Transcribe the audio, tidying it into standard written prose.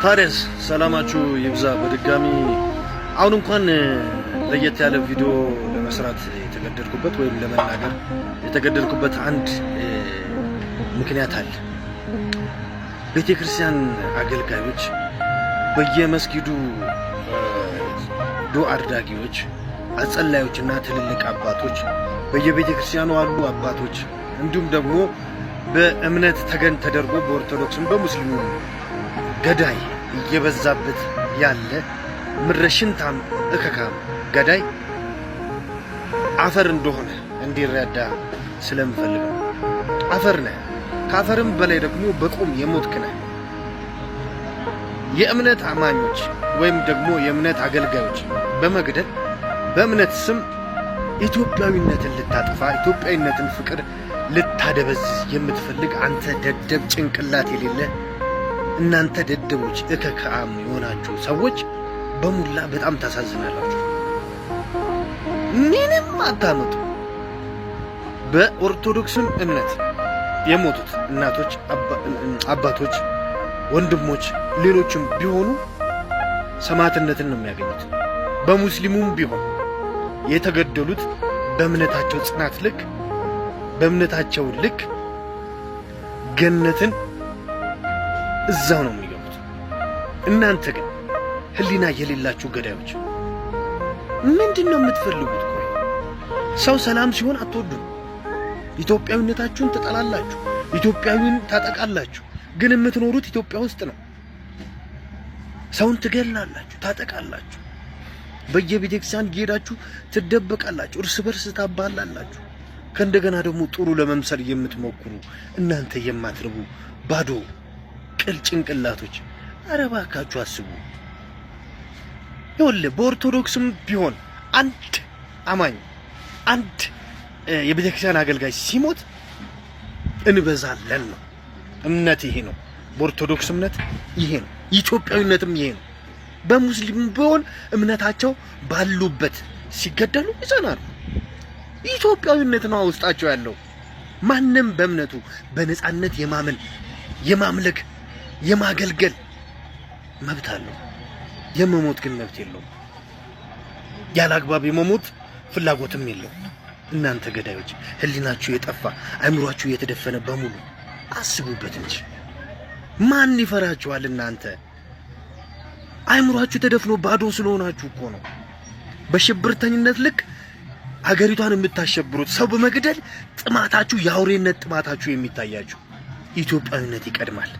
ታዲያስ ሰላማችሁ ይብዛ በድጋሚ። አሁን እንኳን ለየት ያለ ቪዲዮ ለመስራት የተገደድኩበት ወይም ለመናገር የተገደድኩበት አንድ ምክንያት አለ። ቤተክርስቲያን አገልጋዮች፣ በየመስጊዱ ዱዓ አድራጊዎች፣ አጸላዮችና ትልልቅ አባቶች፣ በየቤተክርስቲያኑ አሉ አባቶች፣ እንዲሁም ደግሞ በእምነት ተገን ተደርጎ በኦርቶዶክስም በሙስሊሙ ገዳይ እየበዛበት ያለ ምረሽንታም እከካም ገዳይ አፈር እንደሆነ እንዲረዳ ስለምፈልግ አፈር ነህ። ካፈርም በላይ ደግሞ በቁም የሞትክ ነህ። የእምነት አማኞች ወይም ደግሞ የእምነት አገልጋዮች በመግደል በእምነት ስም ኢትዮጵያዊነትን ልታጠፋ ኢትዮጵያዊነትን ፍቅር ልታደበዝዝ የምትፈልግ አንተ ደደብ ጭንቅላት የሌለ እናንተ ደደቦች እከካም የሆናችሁ ሰዎች በሙላ በጣም ታሳዝናላችሁ። ምንም አታመጡ። በኦርቶዶክስም እምነት የሞቱት እናቶች፣ አባቶች፣ ወንድሞች ሌሎችም ቢሆኑ ሰማዕትነትን ነው የሚያገኙት። በሙስሊሙም ቢሆን የተገደሉት በእምነታቸው ጽናት ልክ በእምነታቸው ልክ ገነትን እዛው ነው የሚገቡት። እናንተ ግን ህሊና የሌላችሁ ገዳዮች ምንድነው የምትፈልጉት? ቆይ ሰው ሰላም ሲሆን አትወዱም። ኢትዮጵያዊነታችሁን ትጠላላችሁ። ኢትዮጵያዊን ታጠቃላችሁ። ግን የምትኖሩት ኢትዮጵያ ውስጥ ነው። ሰውን ትገላላችሁ፣ ታጠቃላችሁ። በየቤተክርስቲያን እየሄዳችሁ ትደበቃላችሁ፣ እርስ በርስ ታባላላችሁ። ከእንደገና ደግሞ ጥሩ ለመምሰል የምትሞክሩ እናንተ የማትረቡ ባዶ ቅል ጭንቅላቶች፣ ኧረ እባካችሁ አስቡ። ይኸውልህ በኦርቶዶክስም ቢሆን አንድ አማኝ አንድ የቤተክርስቲያን አገልጋይ ሲሞት እንበዛለን ነው። እምነት ይሄ ነው። በኦርቶዶክስ እምነት ይሄ ነው። ኢትዮጵያዊነትም ይሄ ነው። በሙስሊም ቢሆን እምነታቸው ባሉበት ሲገደሉ ይጸናሉ። ኢትዮጵያዊነት ነው ውስጣቸው ያለው። ማንም በእምነቱ በነጻነት የማመን የማምለክ የማገልገል መብት አለው። የመሞት ግን መብት የለውም። ያለ አግባብ የመሞት ፍላጎትም የለው። እናንተ ገዳዮች፣ ህሊናችሁ የጠፋ አእምሯችሁ የተደፈነ በሙሉ አስቡበት እንጂ ማን ይፈራችኋል? እናንተ አእምሯችሁ ተደፍኖ ባዶ ስለሆናችሁ እኮ ነው በሽብርተኝነት ልክ አገሪቷን የምታሸብሩት። ሰው በመግደል ጥማታችሁ የአውሬነት ጥማታችሁ የሚታያችሁ። ኢትዮጵያዊነት ይቀድማል።